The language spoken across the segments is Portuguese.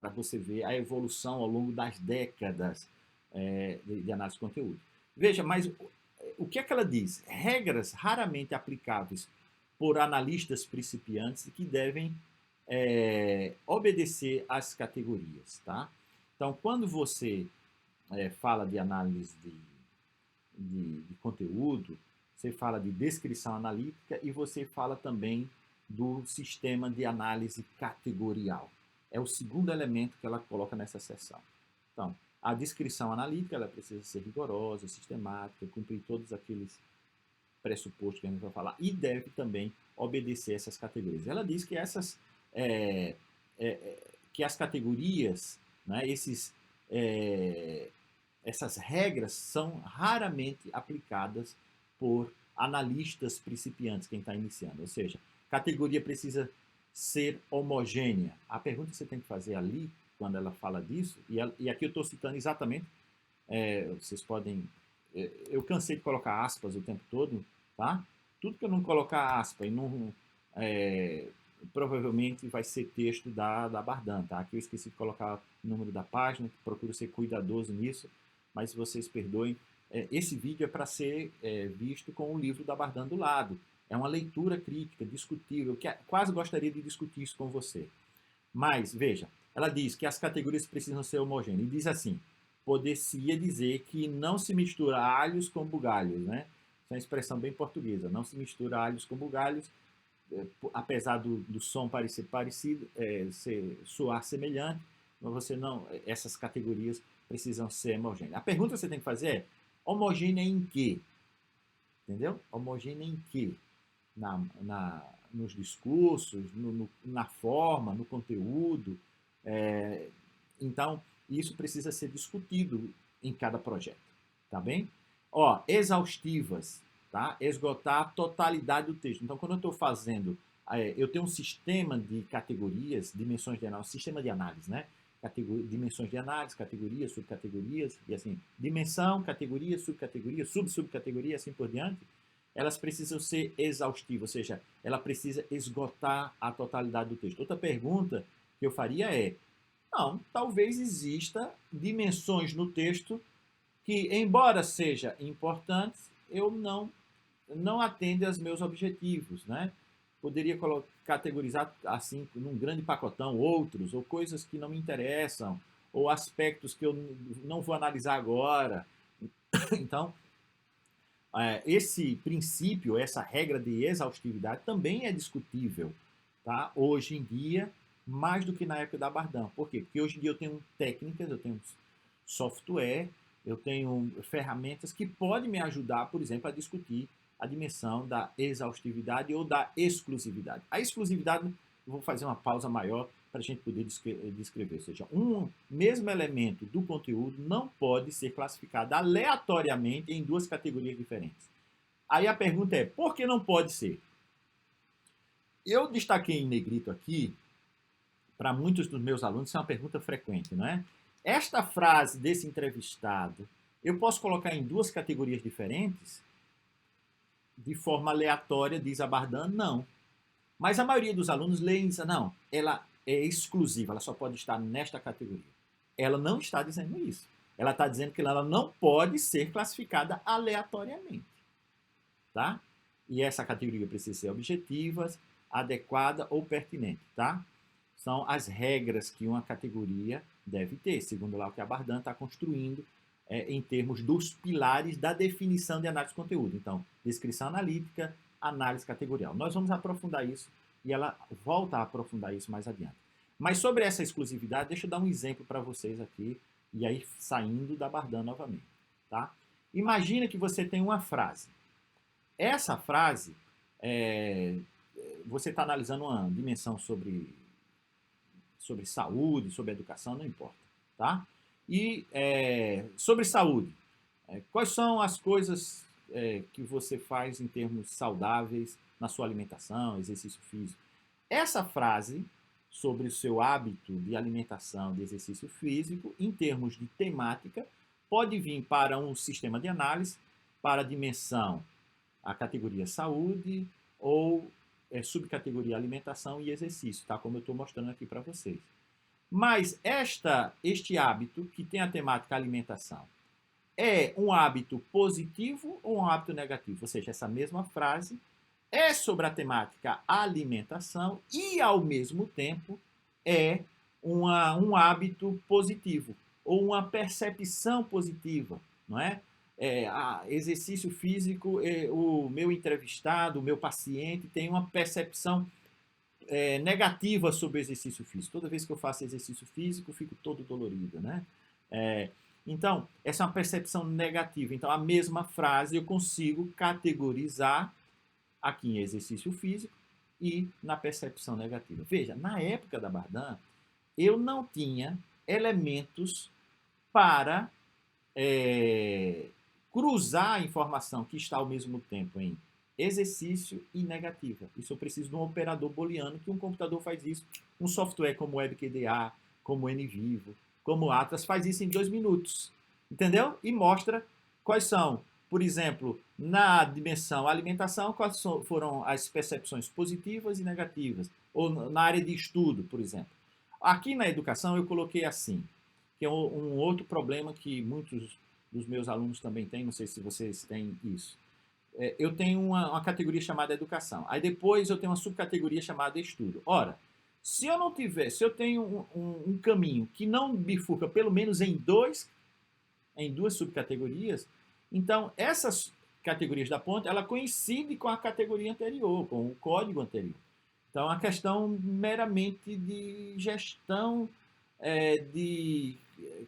para você ver a evolução ao longo das décadas de análise de conteúdo. Veja, mas o que é que ela diz? Regras raramente aplicáveis por analistas principiantes que devem obedecer às categorias, tá? Então, quando você fala de análise de conteúdo, você fala de descrição analítica e você fala também do sistema de análise categorial. É o segundo elemento que ela coloca nessa seção. Então, a descrição analítica ela precisa ser rigorosa, sistemática, cumprir todos aqueles pressupostos que a gente vai falar e deve também obedecer essas categorias. Ela diz que é, que as categorias, né, é, essas regras são raramente aplicadas por analistas principiantes, quem está iniciando. Ou seja, categoria precisa ser homogênea. A pergunta que você tem que fazer ali, quando ela fala disso, e aqui eu estou citando exatamente, vocês podem. Eu cansei de colocar aspas o tempo todo, tá? Tudo que eu não colocar aspas e não. É, provavelmente vai ser texto da Bardan, tá? Aqui eu esqueci de colocar o número da página, procuro ser cuidadoso nisso, mas vocês perdoem. Esse vídeo é para ser visto com o livro da Bardan do lado. É uma leitura crítica, discutível, que quase gostaria de discutir isso com você. Mas, veja, ela diz que as categorias precisam ser homogêneas. E diz assim, poder-se-ia dizer que não se mistura alhos com bugalhos, né? Isso é uma expressão bem portuguesa. Não se mistura alhos com bugalhos, apesar do som parecer parecido, soar semelhante, mas você não, essas categorias precisam ser homogêneas. A pergunta que você tem que fazer é, homogênea em quê? Entendeu? Homogênea em quê? Nos discursos, na forma, no conteúdo. É, então, isso precisa ser discutido em cada projeto, tá bem? Ó, exaustivas, tá? Esgotar a totalidade do texto. Então, quando eu estou fazendo, eu tenho um sistema de categorias, dimensões de análise, sistema de análise, né? Dimensões de análise, categorias, subcategorias, e assim, dimensão, categoria, subcategoria, subcategoria, assim por diante, elas precisam ser exaustivas, ou seja, ela precisa esgotar a totalidade do texto. Outra pergunta que eu faria é, não, talvez exista dimensões no texto que, embora sejam importantes, eu não atendem aos meus objetivos, né? Poderia categorizar assim num grande pacotão outros, ou coisas que não me interessam, ou aspectos que eu não vou analisar agora. Então, esse princípio, essa regra de exaustividade também é discutível, tá? Hoje em dia, mais do que na época da Bardan. Por quê? Porque hoje em dia eu tenho técnicas, eu tenho software, eu tenho ferramentas que podem me ajudar, por exemplo, a discutir a dimensão da exaustividade ou da exclusividade. A exclusividade, eu vou fazer uma pausa maior para a gente poder descrever. Ou seja, um mesmo elemento do conteúdo não pode ser classificado aleatoriamente em duas categorias diferentes. Aí a pergunta é, por que não pode ser? Eu destaquei em negrito aqui, para muitos dos meus alunos, isso é uma pergunta frequente, não é? Esta frase desse entrevistado, eu posso colocar em duas categorias diferentes? De forma aleatória, diz a Bardan, não. Mas a maioria dos alunos lê e diz, não, ela é exclusiva, ela só pode estar nesta categoria. Ela não está dizendo isso. Ela está dizendo que ela não pode ser classificada aleatoriamente. Tá? E essa categoria precisa ser objetiva, adequada ou pertinente. Tá? São as regras que uma categoria deve ter, segundo lá o que a Bardan está construindo em termos dos pilares da definição de análise de conteúdo. Então, descrição analítica, análise categorial. Nós vamos aprofundar isso e ela volta a aprofundar isso mais adiante. Mas sobre essa exclusividade, deixa eu dar um exemplo para vocês aqui, e aí saindo da Bardan novamente. Tá? Imagina que você tem uma frase. Essa frase, é, você está analisando uma dimensão sobre saúde, sobre educação, não importa. Tá? E sobre saúde, quais são as coisas que você faz em termos saudáveis na sua alimentação, exercício físico? Essa frase sobre o seu hábito de alimentação, de exercício físico, em termos de temática, pode vir para um sistema de análise, para a dimensão, a categoria saúde ou subcategoria alimentação e exercício, tá? Como eu estou mostrando aqui para vocês. Mas este hábito, que tem a temática alimentação, é um hábito positivo ou um hábito negativo? Ou seja, essa mesma frase é sobre a temática alimentação e, ao mesmo tempo, é um hábito positivo ou uma percepção positiva, não é? Exercício físico, o meu entrevistado, o meu paciente tem uma percepção negativa sobre o exercício físico. Toda vez que eu faço exercício físico, eu fico todo dolorido, né? É, então, essa é uma percepção negativa. Então, a mesma frase eu consigo categorizar aqui em exercício físico e na percepção negativa. Veja, na época da Bardan, eu não tinha elementos para é, cruzar a informação que está ao mesmo tempo em exercício e negativa. Isso eu preciso de um operador booleano, que um computador faz isso. Um software como o WebQDA, como o NVivo, como o Atlas, faz isso em 2 minutos. Entendeu? E mostra quais são, por exemplo, na dimensão alimentação, quais foram as percepções positivas e negativas. Ou na área de estudo, por exemplo. Aqui na educação eu coloquei assim, que é um outro problema que muitos dos meus alunos também têm, não sei se vocês têm isso. Eu tenho uma categoria chamada educação. Aí depois eu tenho uma subcategoria chamada estudo. Ora, se eu não tiver, se eu tenho um caminho que não bifurca pelo menos em duas subcategorias, então essas categorias da ponta, ela coincide com a categoria anterior, com o código anterior. Então, é uma questão meramente de gestão, de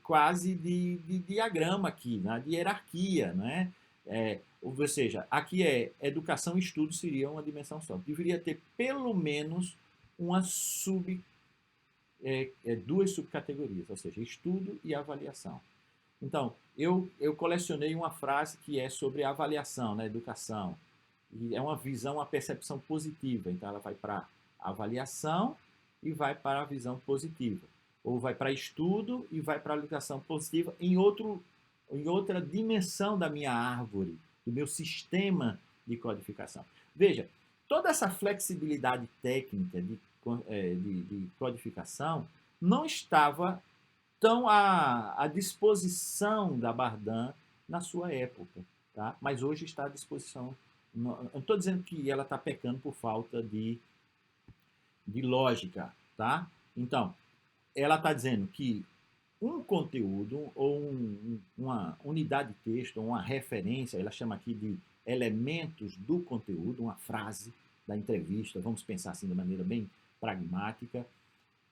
quase de diagrama aqui, né? De hierarquia, né? Ou seja, aqui educação e estudo seria uma dimensão só. Deveria ter pelo menos uma duas subcategorias, ou seja, estudo e avaliação. Então, eu colecionei uma frase que é sobre avaliação na educação. E é uma visão, uma percepção positiva. Então, ela vai para avaliação e vai para a visão positiva. Ou vai para estudo e vai para a ligação positiva em outra dimensão da minha árvore, do meu sistema de codificação. Veja, toda essa flexibilidade técnica de codificação não estava tão à disposição da Bardan na sua época, tá? Mas hoje está à disposição. Não estou dizendo que ela está pecando por falta de lógica, tá? Então, ela está dizendo que um conteúdo ou uma unidade de texto, ou uma referência, ela chama aqui de elementos do conteúdo, uma frase da entrevista, vamos pensar assim de maneira bem pragmática,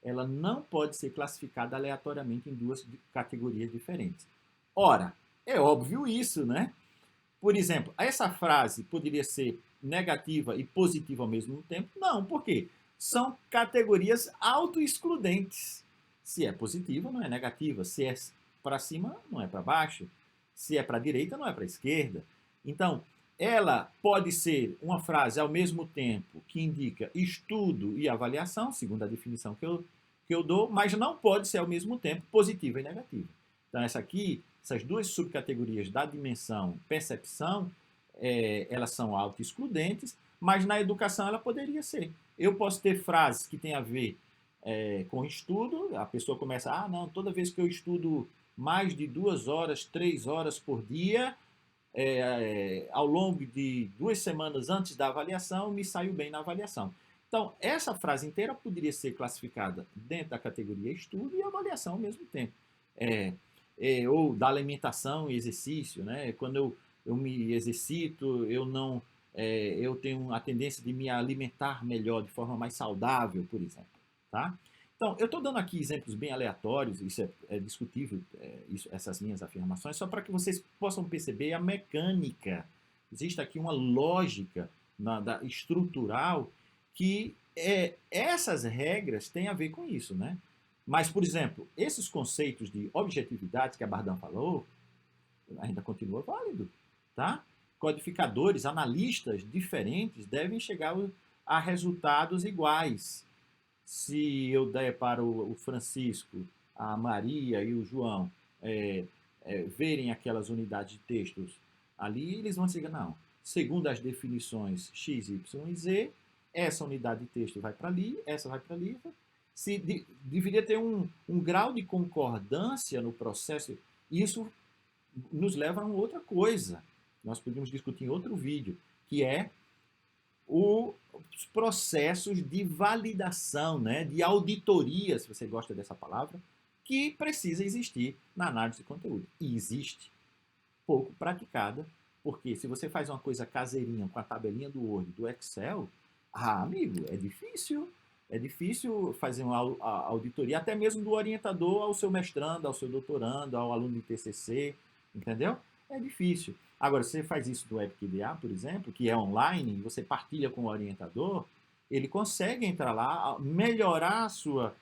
ela não pode ser classificada aleatoriamente em duas categorias diferentes. Ora, é óbvio isso, né? Por exemplo, essa frase poderia ser negativa e positiva ao mesmo tempo? Não, por quê? São categorias autoexcludentes. Se é positiva, não é negativa. Se é para cima, não é para baixo. Se é para a direita, não é para a esquerda. Então, ela pode ser uma frase ao mesmo tempo que indica estudo e avaliação, segundo a definição que eu dou, mas não pode ser ao mesmo tempo positiva e negativa. Então, essas duas subcategorias da dimensão percepção, elas são auto-excludentes, mas na educação ela poderia ser. Eu posso ter frases que têm a ver com estudo, a pessoa começa, não, toda vez que eu estudo mais de 2 horas, 3 horas por dia, ao longo de 2 semanas antes da avaliação, me saiu bem na avaliação. Então, essa frase inteira poderia ser classificada dentro da categoria estudo e avaliação ao mesmo tempo. Ou da alimentação e exercício, né? Quando eu me exercito, eu tenho a tendência de me alimentar melhor, de forma mais saudável, por exemplo. Tá? Então, eu estou dando aqui exemplos bem aleatórios, isso é discutível, essas minhas afirmações, só para que vocês possam perceber a mecânica. Existe aqui uma lógica estrutural que essas regras têm a ver com isso, né? Mas, por exemplo, esses conceitos de objetividade que a Bardan falou, ainda continua válido, tá? Codificadores, analistas diferentes devem chegar a resultados iguais. Se eu der para o Francisco, a Maria e o João verem aquelas unidades de textos ali, eles vão dizer, não, segundo as definições X, Y e Z, essa unidade de texto vai para ali, essa vai para ali. deveria ter um grau de concordância no processo. Isso nos leva a uma outra coisa. Nós podemos discutir em outro vídeo, que é os processos de validação, né, de auditoria, se você gosta dessa palavra, que precisa existir na análise de conteúdo. E existe, pouco praticada, porque se você faz uma coisa caseirinha com a tabelinha do Word, do Excel, amigo, é difícil. É difícil fazer uma auditoria, até mesmo do orientador ao seu mestrando, ao seu doutorando, ao aluno de TCC, entendeu? É difícil. Agora, se você faz isso do WebQDA, por exemplo, que é online, você partilha com o orientador, ele consegue entrar lá, melhorar a sua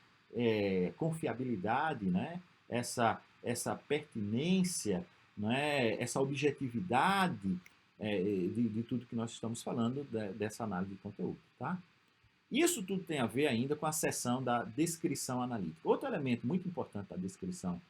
confiabilidade, né? essa pertinência, né? Essa objetividade de tudo que nós estamos falando, dessa análise de conteúdo. Tá? Isso tudo tem a ver ainda com a seção da descrição analítica. Outro elemento muito importante da descrição